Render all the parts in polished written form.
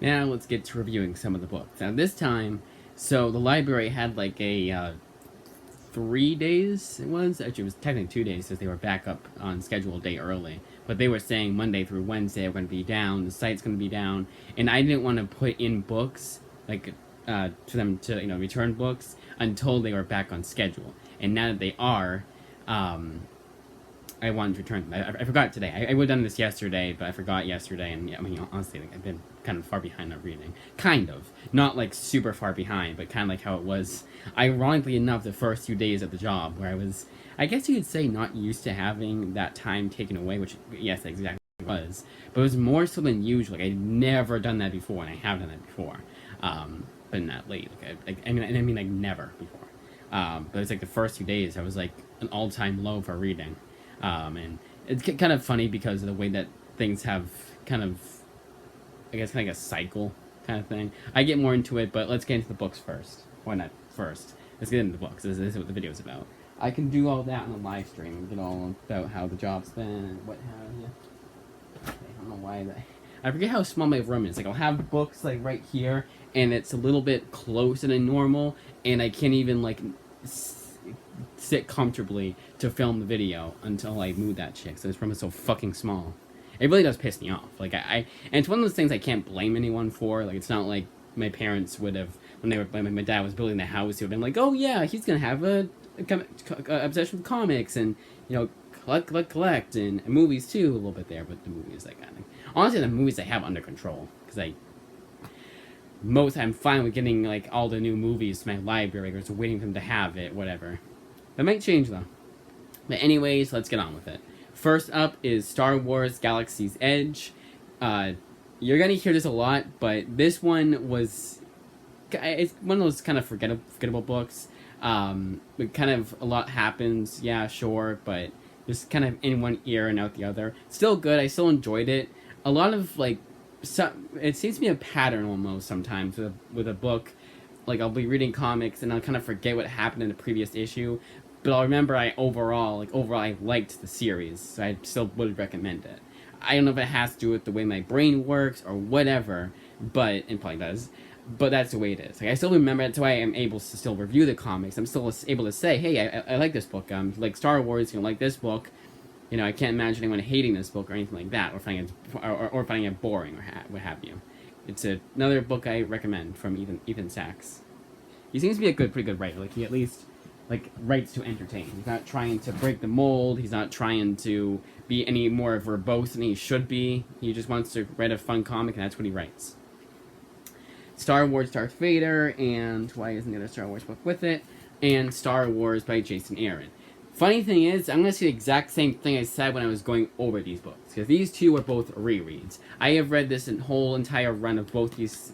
Now let's get to reviewing some of the books. Now this time, so the library had like a 3 days. It was actually it was technically 2 days because they were back up on schedule a day early. But they were saying Monday through Wednesday are going to be down. The site's going to be down, and I didn't want to put in books like to them to return books until they were back on schedule. And now that they are, I wanted to return them. I forgot today. I would have done this yesterday, but I forgot yesterday. And yeah, I mean, honestly, like, I've been kind of far behind on reading. Kind of. Not like super far behind, but kind of like how it was, ironically enough, the first few days of the job, where I was, I guess you could say, not used to having that time taken away, which, yes, exactly was. But it was more so than usual. Like, I'd never done that before, and I have done that before. But not late. I mean, like, never before. But it was like the first few days, I was like an all-time low for reading. And it's kind of funny because of the way that things have kind of, I guess, kind of like a cycle kind of thing. I get more into it, but let's get into the books first. Why not first? Let's get into the books. This is what the video is about. I can do all that on the live stream and get all about how the job's been and what have you. Okay, I don't know why that. I forget how small my room is. Like, I'll have books like right here, and it's a little bit closer than normal, and I can't even like sit comfortably to film the video until I move that shit. So this room is so fucking small. It really does piss me off. Like and it's one of those things I can't blame anyone for. Like, it's not like my parents would have when my dad was building the house. He would have been like, oh yeah, he's gonna have a obsession with comics and collect and movies too a little bit there. But the movies, like, honestly, the movies I have under control because I'm fine with getting like all the new movies to my library or just waiting for them to have it, whatever. That might change though. But anyways, let's get on with it. First up is Star Wars Galaxy's Edge. You're gonna hear this a lot, but this one was, it's one of those kind of forgettable books. But kind of a lot happens, yeah, sure, but just kind of in one ear and out the other. Still good. I still enjoyed it. A lot of like, it seems to be a pattern almost sometimes with a book. Like, I'll be reading comics and I'll kind of forget what happened in the previous issue, but I'll remember overall I liked the series, so I still would recommend it. I don't know if it has to do with the way my brain works or whatever, but it probably does. But that's the way it is. Like, I still remember. That's why I'm able to still review the comics. I'm still able to say, hey, I like this book. Like Star Wars, like this book. I can't imagine anyone hating this book or anything like that, or finding it boring or what have you. It's another book I recommend from Ethan Sachs. He seems to be a pretty good writer. Like, he at least writes to entertain. He's not trying to break the mold. He's not trying to be any more verbose than he should be. He just wants to write a fun comic, and that's what he writes. Star Wars Darth Vader, and why isn't the other Star Wars book with it? And Star Wars by Jason Aaron. Funny thing is, I'm going to say the exact same thing I said when I was going over these books, because these two are both rereads. I have read this whole entire run of both these,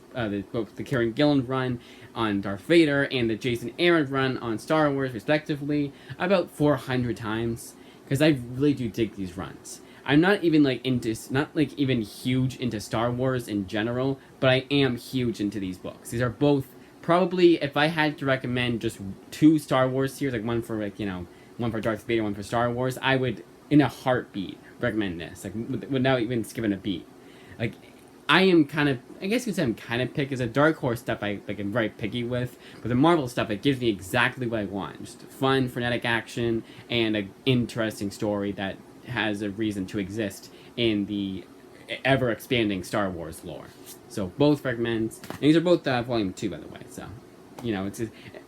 both the Kieran Gillen run on Darth Vader and the Jason Aaron run on Star Wars, respectively, about 400 times, because I really do dig these runs. I'm not even even huge into Star Wars in general, but I am huge into these books. These are both probably, if I had to recommend just two Star Wars series, like one for one for Darth Vader, one for Star Wars, I would, in a heartbeat, recommend this, like, without even skipping a beat. Like, I am kind of, I guess you could say I'm kind of picky. As a Dark Horse stuff I'm very picky with, but the Marvel stuff, it gives me exactly what I want. Just fun, frenetic action, and an interesting story that has a reason to exist in the ever-expanding Star Wars lore. So, both recommends. And these are both Volume 2, by the way, so... it's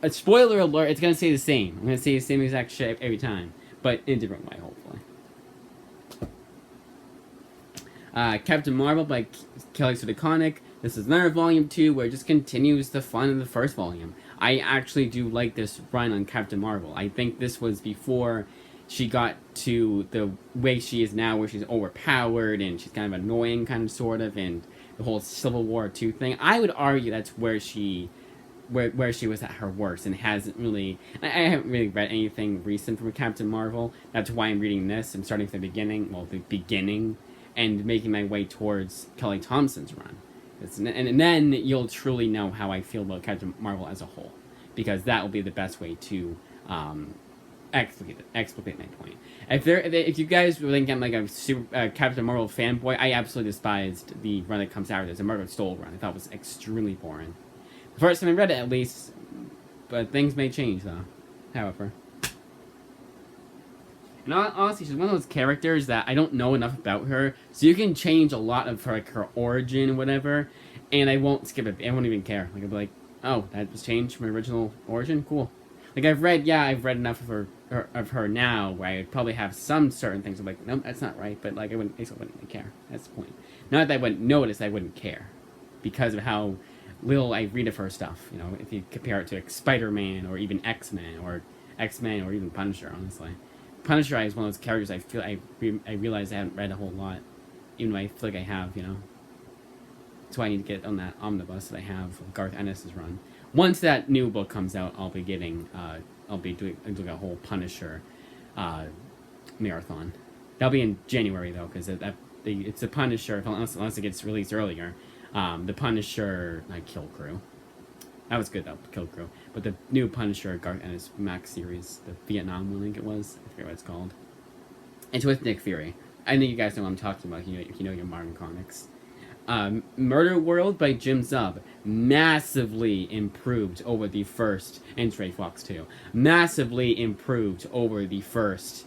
a spoiler alert, it's going to say the same. I'm going to say the same exact shit every time, but in a different way, hopefully. Captain Marvel by Kelly Sue DeConnick. This is another Volume 2 where it just continues the fun of the first volume. I actually do like this run on Captain Marvel. I think this was before she got to the way she is now, where she's overpowered and she's kind of annoying, kind of, sort of, and the whole Civil War 2 thing. I would argue that's where she was at her worst, and hasn't really... I haven't really read anything recent from Captain Marvel. That's why I'm reading this. I'm starting from the beginning, and making my way towards Kelly Thompson's run. And then you'll truly know how I feel about Captain Marvel as a whole, because that will be the best way to explicate my point. If you guys think I'm like a super Captain Marvel fanboy, I absolutely despised the run that comes out of this. The Margaret Stohl run. I thought it was extremely boring. The first time I read it, at least, but things may change though. However, and honestly, she's one of those characters that I don't know enough about her, so you can change a lot of her, like, her origin and whatever, and I won't skip it. I won't even care. Like, I'll be like, oh, that was changed from her original origin? Cool. Like, I've read enough of her now where I probably have some certain things. I'm like, no, that's not right, but, like, I still wouldn't even care. That's the point. Not that I wouldn't notice, I wouldn't care. Because of how little I read of her stuff, you know, if you compare it to, like, Spider-Man, or even X-Men, or even Punisher, honestly. Punisher is one of those characters I realize I haven't read a whole lot, even though I feel like I have, you know. That's why I need to get on that omnibus that I have of Garth Ennis's run. Once that new book comes out, I'll be doing a whole Punisher marathon. That'll be in January though, because it's the Punisher unless it gets released earlier. The Punisher Kill Crew. That was good though, Kill Crew. But the new Punisher Garth Ennis Max series, the Vietnam one, I think it was. I forget what it's called. It's with Nick Fury. I think you guys know what I'm talking about. You know your Marvel comics. Murder World by Jim Zub massively improved over the first, and Stray Fox too. Massively improved over the first.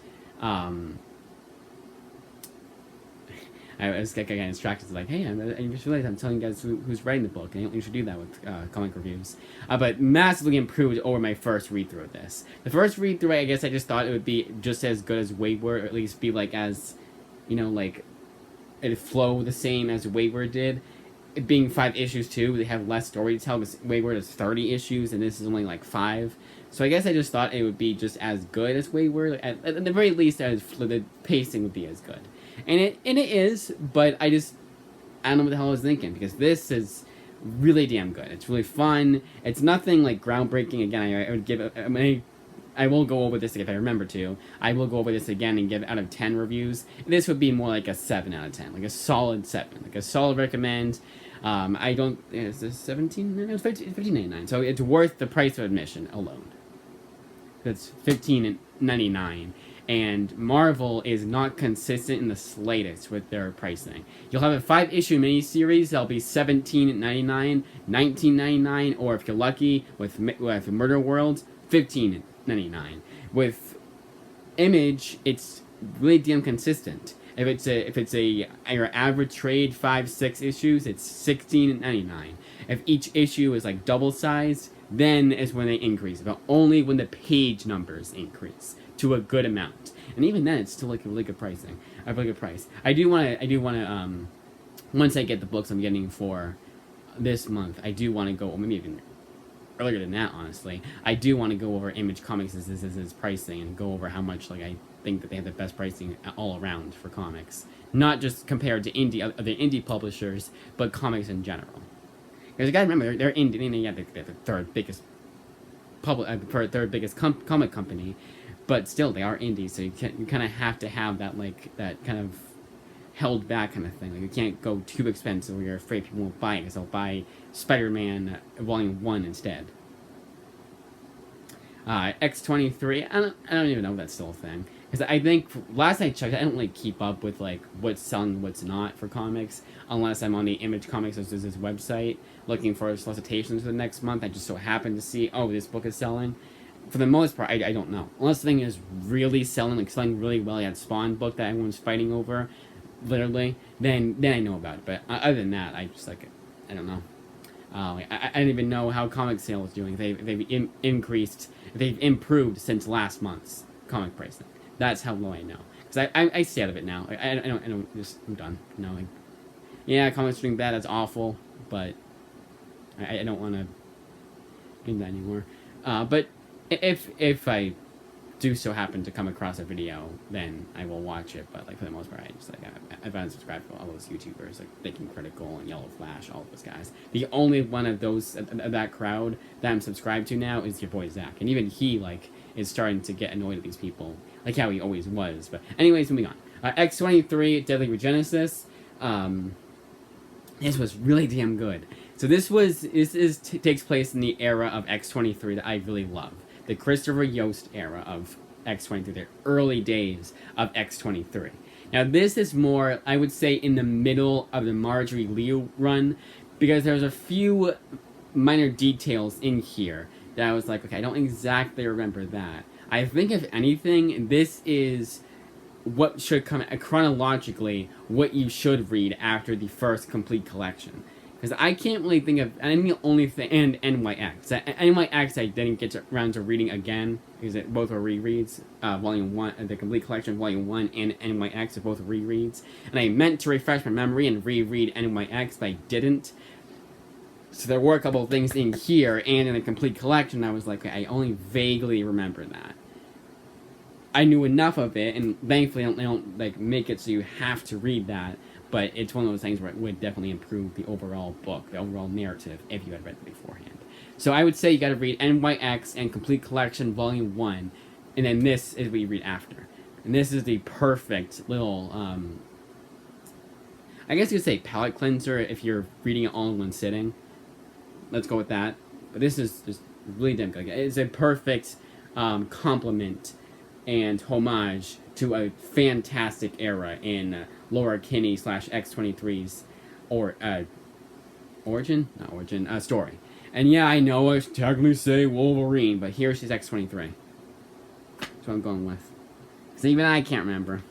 I was getting distracted. It's like, hey, I just realized I'm telling you guys who's writing the book. And you should do that with comic reviews. But massively improved over my first read-through of this. The first read-through, I guess I just thought it would be just as good as Wayward, or at least be like as, you know, like, it'd flow the same as Wayward did. It being 5 issues too, they have less story to tell, because Wayward is 30 issues, and this is only like 5. So I guess I just thought it would be just as good as Wayward. At the very least, the pacing would be as good. And it is, but I don't know what the hell I was thinking, because this is really damn good. It's really fun. It's nothing like groundbreaking. Again, I would give it, I will go over this if I remember to. I will go over this again and give it out of 10 reviews. This would be more like a 7 out of 10, like a solid 7, like a solid recommend. I don't. Is this 17? No, it's 15.99. So it's worth the price of admission alone. That's $15.99. And Marvel is not consistent in the slightest with their pricing. You'll have a 5-issue miniseries that'll be $17.99, $19.99, or if you're lucky with Murder World, $15.99. With Image, it's really damn consistent. If it's your average trade 5-6 issues, it's $16.99. If each issue is like double sized, then is when they increase, but only when the page numbers increase to a good amount. And even then, it's still like a really good pricing. A really good price. I do want to once I get the books I'm getting for this month, I do want to go, or maybe even earlier than that, honestly. I do want to go over Image Comics' pricing and go over how much I think that they have the best pricing all around for comics, not just compared to other indie publishers, but comics in general. Because you gotta remember, they're indie. They're the third biggest comic company, but still they are indie. So you kind of have to have that that kind of held back kind of thing. Like, you can't go too expensive where you're afraid people won't buy it, because they'll buy Spider-Man Volume 1 instead. X-23, I don't even know if that's still a thing. Because I think, last I checked, I don't keep up with what's selling, what's not for comics, unless I'm on the Image Comics, which is this website, looking for solicitations for the next month. I just so happen to see, oh, this book is selling. For the most part, I don't know. Unless the thing is really selling, selling really well, that Spawn book that everyone's fighting over, literally, then I know about it. But other than that, I just, I don't know. I don't even know how comic sales is doing. They've increased, they've improved since last month's comic pricing. That's how low I know. Because I stay out of it now. I don't, I'm done. Yeah, comics are doing bad, that's awful, but I don't want to do that anymore. But if I do so happen to come across a video, then I will watch it. But for the most part, I just I've unsubscribed to all those YouTubers, Thinking Critical and Yellow Flash, all of those guys. The only one of those of that crowd that I'm subscribed to now is your boy Zach, and even he is starting to get annoyed at these people, like how he always was. But anyways, moving on. X-23 Deadly Regenesis. This was really damn good. So this takes place in the era of X-23 that I really love. The Christopher Yost era of X-23, the early days of X-23. Now, this is more, I would say, in the middle of the Marjorie Liu run, because there's a few minor details in here that I was like, okay, I don't exactly remember that. I think, if anything, this is what should come chronologically, what you should read after the first complete collection. Because I can't really think of, and the only thing, and NYX. NYX I didn't get around to reading again, because both were rereads. Volume 1, the complete collection, Volume 1, and NYX are both rereads. And I meant to refresh my memory and reread NYX, but I didn't. So there were a couple of things in here, and in the complete collection, I was like, I only vaguely remember that. I knew enough of it, and thankfully they don't like make it so you have to read that. But it's one of those things where it would definitely improve the overall book, the overall narrative, if you had read it beforehand. So I would say you got to read NYX and Complete Collection Volume 1, and then this is what you read after. And this is the perfect little, I guess you could say palate cleanser if you're reading it all in one sitting. Let's go with that. But this is just really damn good. It's a perfect compliment and homage to a fantastic era in Laura Kinney / X-23's story. And yeah, I know I should technically say Wolverine, but here she's X-23. That's what I'm going with. Because even I can't remember.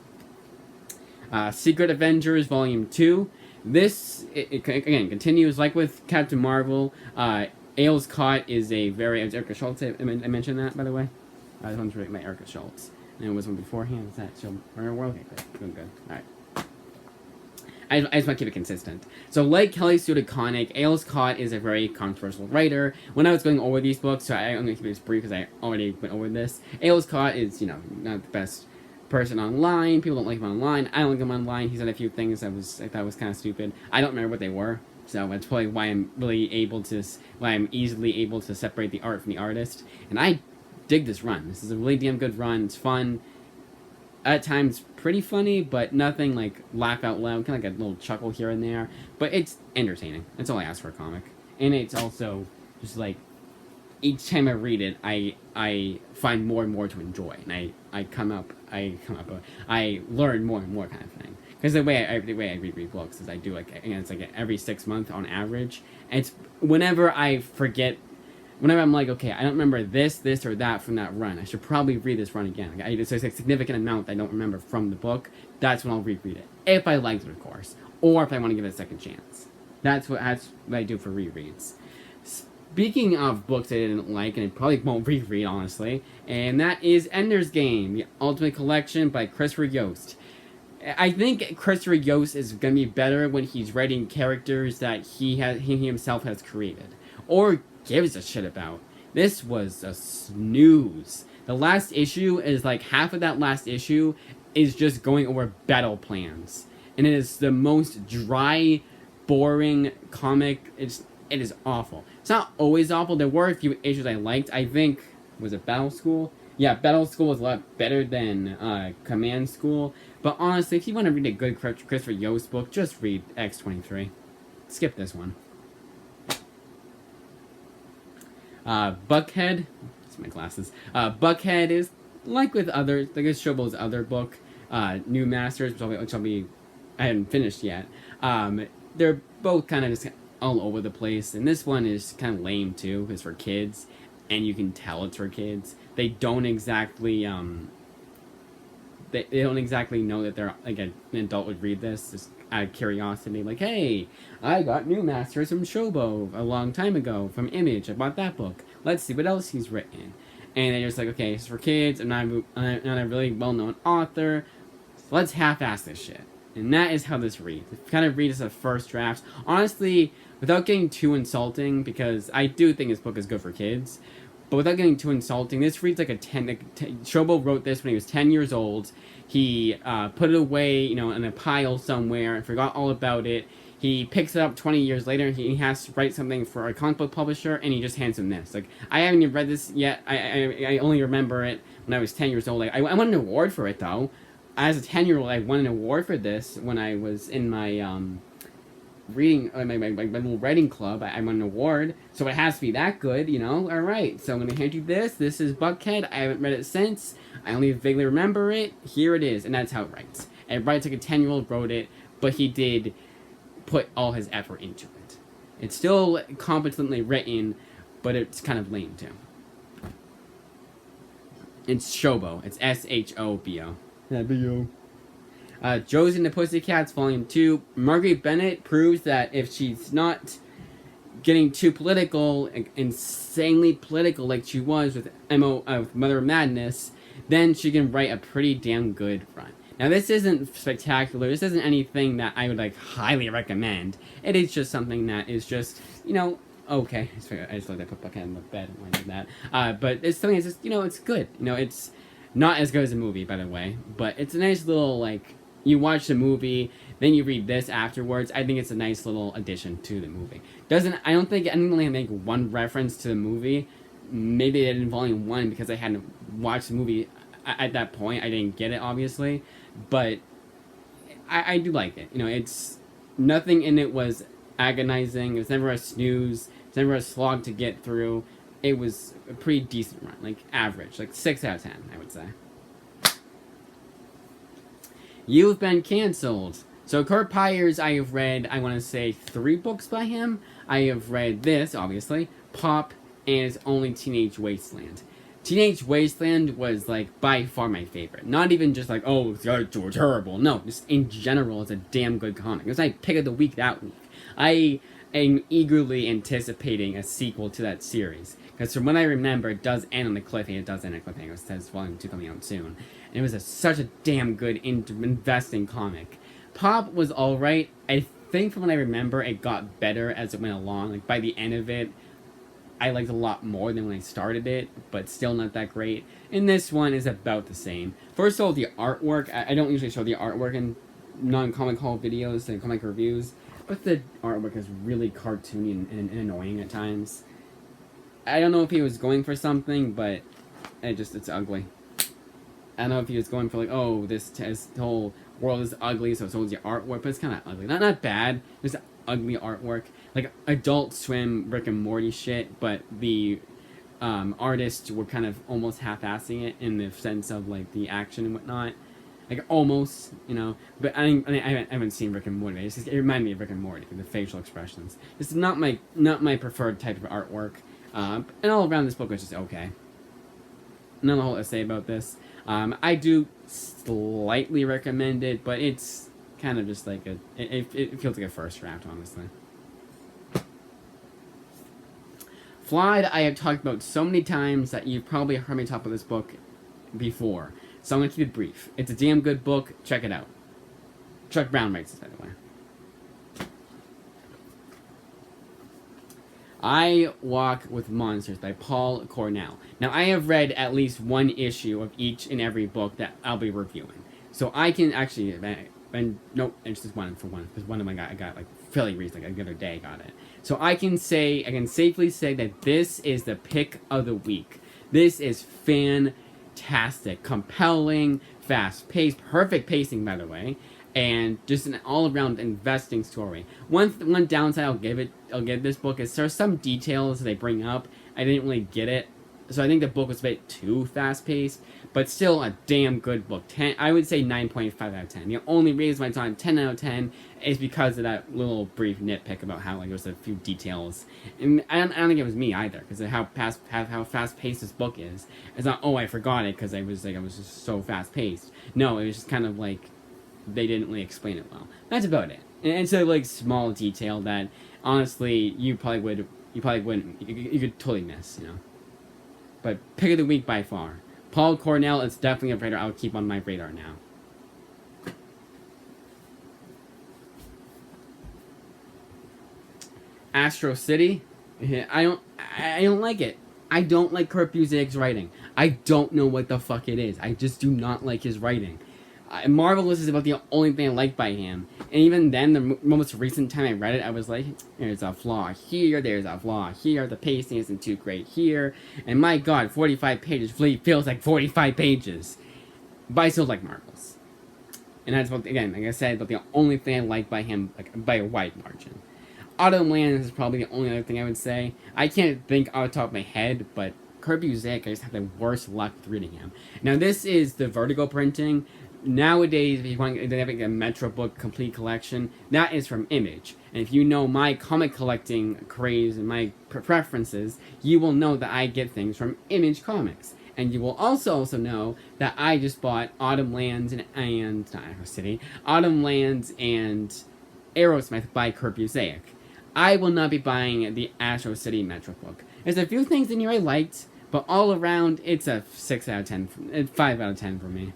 Secret Avengers Volume 2. This, again, continues like with Captain Marvel. Ailes Cott is a very... Erica Schultz, I mentioned that, by the way. I just wanted to read my Erica Schultz. And it was one beforehand. Is that she'll... Okay, good. Doing good. Alright. I just want to keep it consistent. So, like Kelly Sue DeConnick, Ailes Cott is a very controversial writer. When I was going over these books, so I'm going to keep this brief because I already went over this. Ailes Cott is, not the best person online. People don't like him online. I don't like him online. He's done a few things I thought was kind of stupid. I don't remember what they were. So that's probably why I'm easily able to separate the art from the artist. And I dig this run. This is a really damn good run. It's fun. At times pretty funny, but nothing like laugh out loud. Kind of like a little chuckle here and there. But it's entertaining. That's all I ask for a comic. And it's also just like, each time I read it, I find more and more to enjoy. And I learn more and more kind of thing. Because the way I read books is I do it's like every 6 months on average. And it's whenever I forget, whenever I'm like, okay, I don't remember this, or that from that run. I should probably read this run again. It's a significant amount I don't remember from the book. That's when I'll reread it. If I liked it, of course. Or if I want to give it a second chance. That's what I do for rereads. Speaking of books I didn't like, and I probably won't reread, honestly, and that is Ender's Game, the Ultimate Collection by Christopher Yost. I think Christopher Yost is going to be better when he's writing characters that he himself has created. Or gives a shit about. This was a snooze. The last issue is like half of that last issue is just going over battle plans. And it is the most dry, boring comic. It is awful. It's not always awful. There were a few issues I liked. I think, was it Battle School? Yeah, Battle School was a lot better than Command School. But honestly, if you want to read a good Christopher Yost book, just read X-23. Skip this one. Buckhead. That's my glasses. Buckhead is like with others, like it's Shobo's other book, New Masters, which I haven't finished yet. They're both kind of just all over the place, and this one is kind of lame too. It's for kids, and you can tell it's for kids. They don't exactly they don't exactly know that they're like an adult would read this just out of curiosity. Like, hey, I got New Masters from Shobo a long time ago from Image. I bought that book. Let's see what else he's written. And they're just like, okay, it's for kids. I'm not a really well-known author. So let's half-ass this shit. And that is how this reads. It kind of reads as a first draft. Honestly, without getting too insulting, because I do think this book is good for kids, but without getting too insulting, this reads like Shobo wrote this when he was 10 years old. He put it away, in a pile somewhere and forgot all about it. He picks it up 20 years later, and he has to write something for a comic book publisher, and he just hands him this. Like, I haven't even read this yet. I only remember it when I was 10 years old. Like, I won an award for it, though. As a 10-year-old, I won an award for this when I was in my reading, my little writing club. I won an award, so it has to be that good, Alright, so I'm going to hand you this. This is Buckhead. I haven't read it since. I only vaguely remember it. Here it is, and that's how it writes. It writes like a 10-year-old wrote it, but he did put all his effort into it. It's still competently written, but it's kind of lame too. It's Shobo. It's S-H-O-B-O. Yeah, B-O. Josie and the Pussycats, Volume 2. Marguerite Bennett proves that if she's not getting too political, insanely political like she was with Mother of Madness, then she can write a pretty damn good run. Now, this isn't spectacular. This isn't anything that I would, like, highly recommend. It is just something that is just, you know, okay. I just let that put back in the bed when I did that. But it's something that's just, you know, it's good. You know, it's not as good as a movie, by the way. But it's a nice little, like, you watch the movie, then you read this afterwards. I think it's a nice little addition to the movie. I don't think I didn't only make one reference to the movie. Maybe they did in Volume 1 because I hadn't watched the movie at that point. I didn't get it, obviously. But I do like it. You know, it's nothing in it was agonizing. It was never a snooze. It's never a slog to get through. It was a pretty decent run, like average, like 6 out of 10, I would say. You've Been Cancelled. So Kurt Pyers, I have read, I want to say 3 books by him. I have read this, obviously, Pop, and His Only Teenage Wasteland. Teenage Wasteland was, like, by far my favorite. Not even just like, oh, it's terrible. No, just in general, it's a damn good comic. It was my pick of the week that week. I am eagerly anticipating a sequel to that series. Because from what I remember, it does end on a cliffhanger. It does end on a cliffhanger. It says Volume 2 coming out soon. And it was such a damn good investing comic. Pop was alright. I think from what I remember, it got better as it went along. Like, by the end of it, I liked a lot more than when I started it, but still not that great. And this one is about the same. First of all, the artwork. I don't usually show the artwork in non-comic haul videos and comic reviews, but the artwork is really cartoony and annoying at times. I don't know if he was going for something, but it's ugly. I don't know if he was going for like, oh, this whole world is ugly, so it's the artwork, but it's kind of ugly. Not bad, just ugly artwork. Like Adult Swim, Rick and Morty shit, but the artists were kind of almost half-assing it in the sense of like the action and whatnot. Like almost, you know. But I haven't seen Rick and Morty. It reminded me of Rick and Morty, the facial expressions. This is not my preferred type of artwork. And all around this book was just okay. Not a whole essay about this. I do slightly recommend it, but it's kind of just like it feels like a first draft, honestly. Flawed, I have talked about so many times that you've probably heard me talk about this book before. So I'm going to keep it brief. It's a damn good book. Check it out. Chuck Brown writes this, by the way. I Walk with Monsters by Paul Cornell. Now, I have read at least one issue of each and every book that I'll be reviewing. So I can actually... nope, it's just one for one. Because one of my I got like fairly recently, like the other day I got it. So I can safely say that this is the pick of the week. This is fantastic, compelling, fast-paced, perfect pacing, by the way, and just an all-around investing story. One downside I'll give this book is there's some details they bring up I didn't really get it. So I think the book was a bit too fast-paced, but still a damn good book. I would say 9.5 out of 10. The only reason why it's on 10 out of 10 is because of that little brief nitpick about how like there's a few details. And I don't think it was me either, because of how fast-paced this book is. It's not, oh, I forgot it because I was just so fast-paced. No, it was just kind of like they didn't really explain it well. That's about it. And it's a like small detail that honestly you probably wouldn't. You could totally miss, you know. But pick of the week by far. Paul Cornell is definitely a writer I would keep on my radar now. Astro City, I don't like it. I don't like Kurt Busiek's writing. I don't know what the fuck it is. I just do not like his writing. Marvelous is about the only thing I like by him. And even then, the most recent time I read it, I was like, there's a flaw here, there's a flaw here, the pacing isn't too great here. And my god, 45 pages feels like 45 pages. But I still like Marvelous. And that's about, again, like I said, about the only thing I like by him, like, by a wide margin. Autumn Lands is probably the only other thing I would say. I can't think off the top of my head, but Kurt Busiek, I just have the worst luck with reading him. Now, this is the Vertigo printing. Nowadays, if you want to have a Metro book complete collection, that is from Image. And if you know my comic collecting craze and my preferences, you will know that I get things from Image Comics. And you will also know that I just bought Autumn Lands and not Arrow City, Autumn Lands and Aerosmith by Kurt Busiek. I will not be buying the Astro City Metro book. There's a few things in here I liked, but all around, it's a 6 out of 10, 5 out of 10 for me.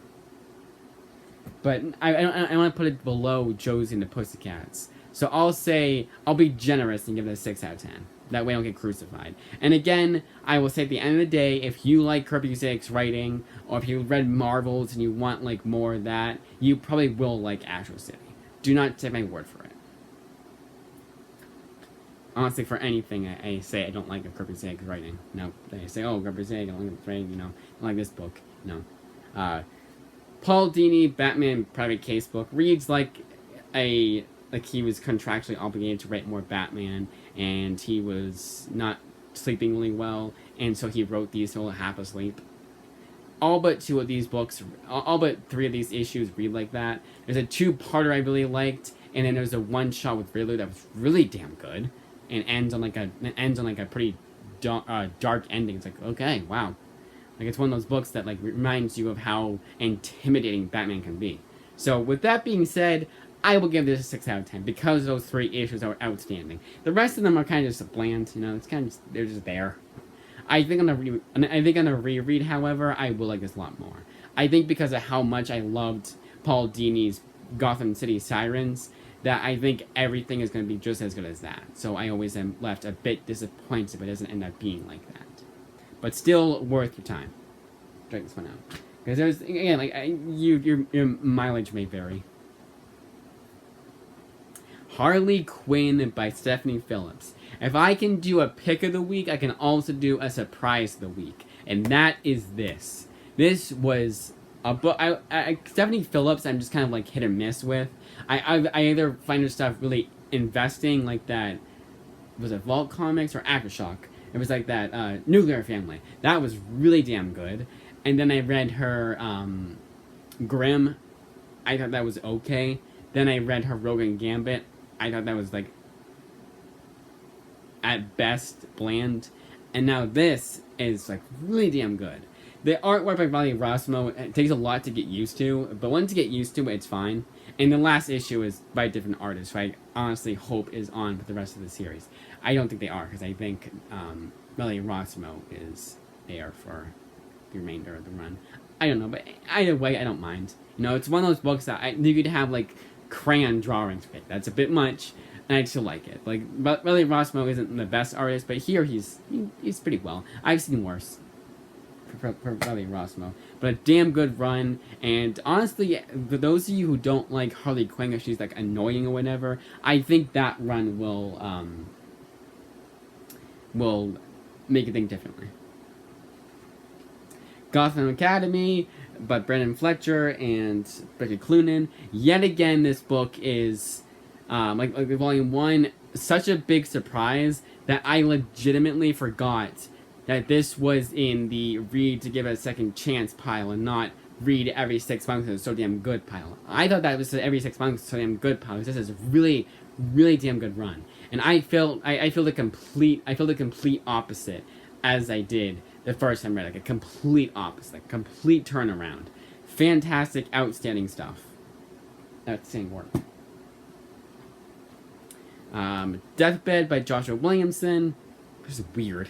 But I want to put it below Josie and the Pussycats. So I'll say, I'll be generous and give it a 6 out of 10. That way I don't get crucified. And again, I will say at the end of the day, if you like Kurt Busiek's writing, or if you read Marvels and you want like more of that, you probably will like Astro City. Do not take my word for it. Honestly, for anything I say, I don't like a Kurt Busiek's writing. No, they say, oh, Kurt Busiek, I don't like his writing, you know, I don't like this book. No. Paul Dini, Batman Private Case book, reads like he was contractually obligated to write more Batman, and he was not sleeping really well, and so he wrote these so half asleep. All but 2 of these books, all but 3 of these issues read like that. There's a 2-parter I really liked, and then there's a 1-shot with Riddler that was really damn good, and ends on like a pretty dark ending. It's like, okay, wow. Like, it's one of those books that, like, reminds you of how intimidating Batman can be. So, with that being said, I will give this a 6 out of 10, because those 3 issues are outstanding. The rest of them are kind of just bland, you know, it's kind of just, they're just there. I think on a reread, however, I will like this a lot more. I think because of how much I loved Paul Dini's Gotham City Sirens, that I think everything is going to be just as good as that. So I always am left a bit disappointed if it doesn't end up being like that. But still worth your time. Check this one out. Because there's, again, like, your mileage may vary. Harley Quinn by Stephanie Phillips. If I can do a pick of the week, I can also do a surprise of the week. And that is this. This was a book. Stephanie Phillips, I'm just kind of like hit or miss with. I either find her stuff really investing, like that. Was it Vault Comics or Aftershock? It was like that Nuclear Family. That was really damn good. And then I read her Grimm. I thought that was okay. Then I read her Rogue and Gambit. I thought that was like at best bland. And now this is like really damn good. The artwork by Riley Rossmo, it takes a lot to get used to, but once you get used to it, it's fine. And the last issue is by a different artist, who I honestly hope is on with the rest of the series. I don't think they are, because I think Riley Rossmo is there for the remainder of the run. I don't know, but either way, I don't mind. You know, it's one of those books that you could have, like, crayon drawings with. That's a bit much, and I still like it. Like, Riley Rossmo isn't the best artist, but here he's pretty well. I've seen worse. For Riley Rossmo, but a damn good run. And honestly, for those of you who don't like Harley Quinn, if she's like annoying or whatever, I think that run will make you think differently. Gotham Academy, but Brendan Fletcher and Becky Cloonan. Yet again, this book is like volume 1, such a big surprise that I legitimately forgot that this was in the read to give it a second chance pile and not read every 6 months it's so damn good pile. I thought that was every 6 months so damn good pile. This is a really, really damn good run. And I feel the complete opposite as I did the first time I read it. Like a complete opposite, complete turnaround. Fantastic, outstanding stuff. Outstanding work. Deathbed by Joshua Williamson. Just weird.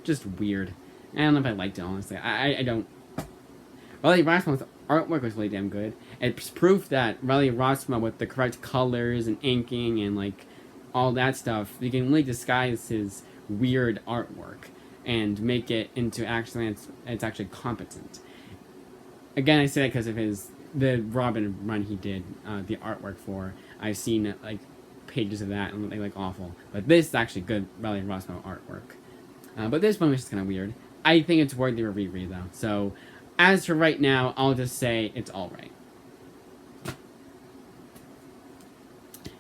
Just weird. I don't know if I liked it, honestly. I don't. Riley Rossmo's artwork was really damn good. It's proof that Riley Rossmo, with the correct colors and inking and, like, all that stuff, you can really disguise his weird artwork and make it into actually, it's actually competent. Again, I say that because of the Robin run he did, the artwork for. I've seen, like, pages of that and they look awful. But this is actually good Riley Rossmo artwork. But this one was just kind of weird. I think it's worthy of a reread, though. So, as for right now, I'll just say it's alright.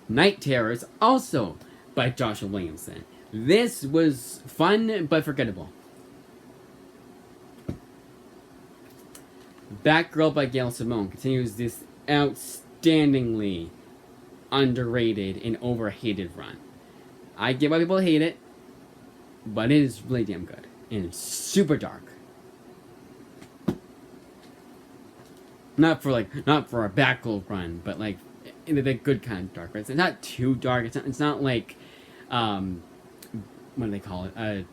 Night Terrors, also by Joshua Williamson. This was fun, but forgettable. Batgirl by Gail Simone continues this outstandingly underrated and overhated run. I get why people hate it, but it is really damn good. And it's super dark. Not for a Batgirl run, but like in the good kind of dark. Right? It's not too dark. It's not like what do they call it? Oh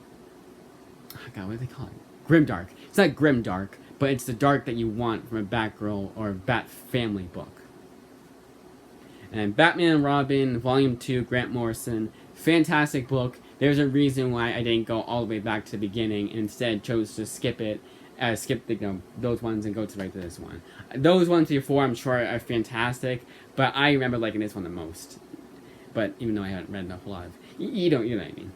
God, what do they call it? Grimdark. It's not grimdark, but it's the dark that you want from a Batgirl or Bat family book. And Batman and Robin, Volume 2, Grant Morrison. Fantastic book. There's a reason why I didn't go all the way back to the beginning and instead chose to skip those ones and go right to this one. Those ones before, I'm sure, are fantastic, but I remember liking this one the most. But even though I haven't read a whole lot of, you know what I mean.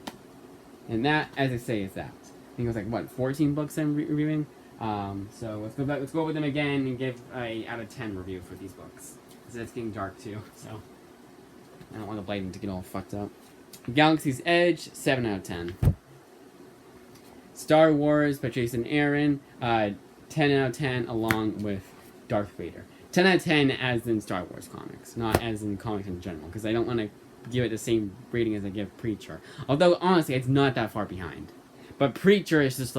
And that, as I say, is that. I think it was 14 books I'm reviewing. So let's go over them again and give a out of 10 review for these books. Because it's getting dark too, so I don't want the lighting to get all fucked up. Galaxy's Edge, 7 out of 10. Star Wars by Jason Aaron, 10 out of 10, along with Darth Vader. 10 out of 10 as in Star Wars comics, not as in comics in general, because I don't want to give it the same rating as I give Preacher. Although, honestly, it's not that far behind. But Preacher is just,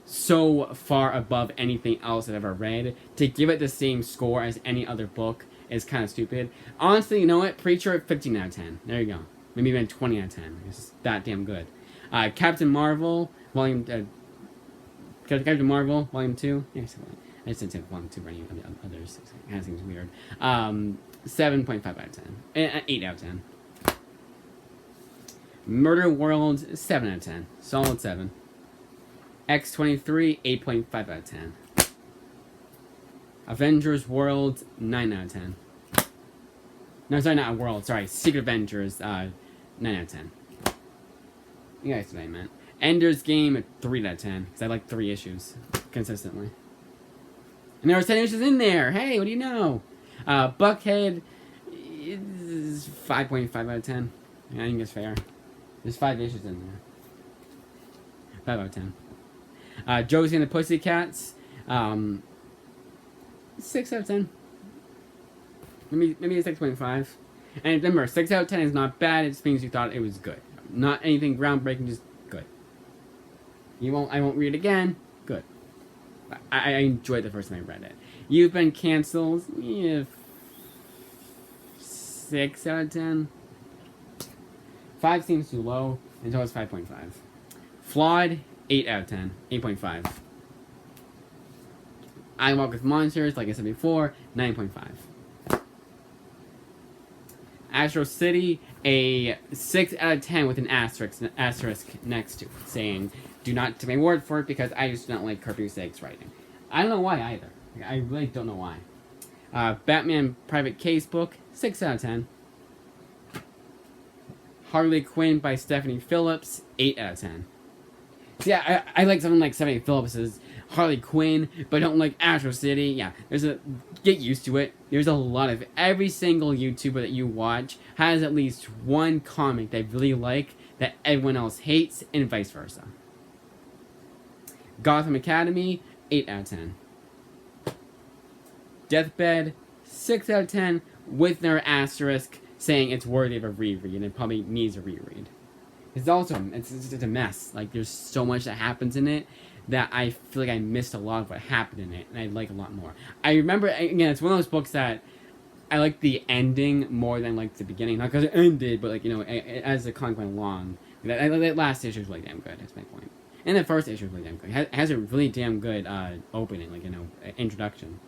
so far above anything else I've ever read. To give it the same score as any other book is kind of stupid. Honestly, you know what? Preacher, 15 out of 10. There you go. Maybe even 20 out of 10. It's just that damn good. Captain Marvel, Captain Marvel, Volume 2. Yeah, I just didn't say Volume 2 for any of the others. It kind of seems weird. 7.5 out of 10. 8 out of 10. Murder World, 7 out of 10. Solid 7. X-23, 8.5 out of 10. Avengers World, 9 out of 10. No, sorry, not World. Sorry, Secret Avengers, 9 out of 10. You guys know what I meant. Ender's Game, 3 out of 10. Because I like 3 issues consistently. And there were 10 issues in there. Hey, what do you know? Buckhead is 5.5 out of 10. Yeah, I think it's fair. There's 5 issues in there. 5 out of 10. Josie and the Pussycats, 6 out of 10. Maybe a 6.5. And remember, 6 out of 10 is not bad. It just means you thought it was good. Not anything groundbreaking, just good. I won't read it again. Good. I enjoyed the first time I read it. You've Been Cancelled. Yeah, 6 out of 10. 5 seems too low, and so it's 5.5. Flawed, 8 out of 10. 8.5. I Walk with Monsters, like I said before, 9.5. Astro City, a 6 out of 10 with an asterisk next to it, saying, do not take my word for it because I just do not like Kirby Saig's writing. I don't know why either. I really don't know why. Batman Private Case book, 6 out of 10. Harley Quinn by Stephanie Phillips, 8 out of 10. See, I like something like Stephanie Phillips's Harley Quinn, but I don't like Astro City. Yeah, get used to it. There's a lot of, every single YouTuber that you watch has at least one comic they really like that everyone else hates, and vice versa. Gotham Academy, 8 out of 10. Deathbed, 6 out of 10, with their asterisk saying it's worthy of a reread, and it probably needs a reread. It's also, it's just a mess. Like, there's so much that happens in it that I feel like I missed a lot of what happened in it, and I'd like a lot more. I remember, again, it's one of those books that I like the ending more than like the beginning. Not because it ended, but like, as the comic went along. That last issue was really damn good, that's my point. And the first issue was really damn good. It has a really damn good opening, introduction.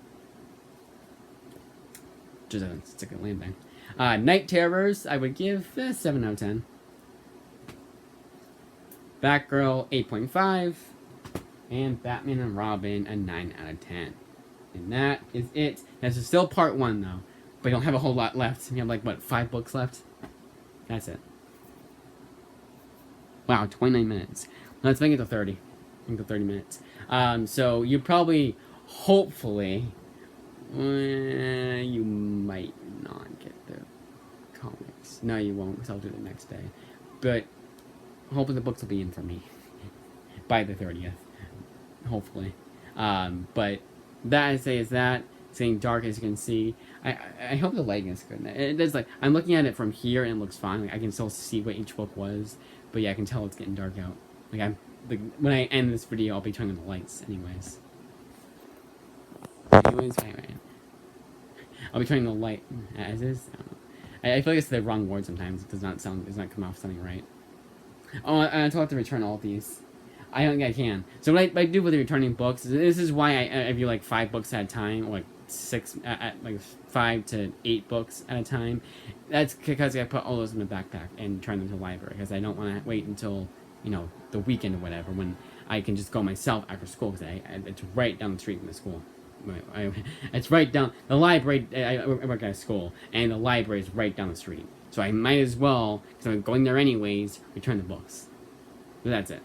Just a second landing. Night Terrors, I would give 7 out of 10. Batgirl, 8.5. And Batman and Robin, a 9 out of 10. And that is it. This is still part 1, though. But you don't have a whole lot left. You have, 5 books left? That's it. Wow, 29 minutes. Let's make it to 30. Make it to 30 minutes. So you probably, hopefully, you might not get the comics. No, you won't, because I'll do it the next day. But hopefully the books will be in for me by the 30th. Hopefully. But that I say is that. It's getting dark, as you can see. I hope the lighting is good. It does, like, I'm looking at it from here and it looks fine. Like, I can still see what each book was, but yeah, I can tell it's getting dark out. Like, when I end this video, I'll be turning on the lights, anyways. Right. I'll be turning the light as is. I feel like it's the wrong word sometimes. It does not come off sounding right. Oh, I still have to return all of these. I don't think I can. So what I do with the returning books, this is why I view like 5 books at a time, or like 6, like 5 to 8 books at a time. That's because I put all those in the backpack and turn them to the library, because I don't want to wait until, you know, the weekend or whatever, when I can just go myself after school, because it's right down the street from the school. It's right down the library. I work at a school, and the library is right down the street. So I might as well, because I'm going there anyways, return the books. So that's it.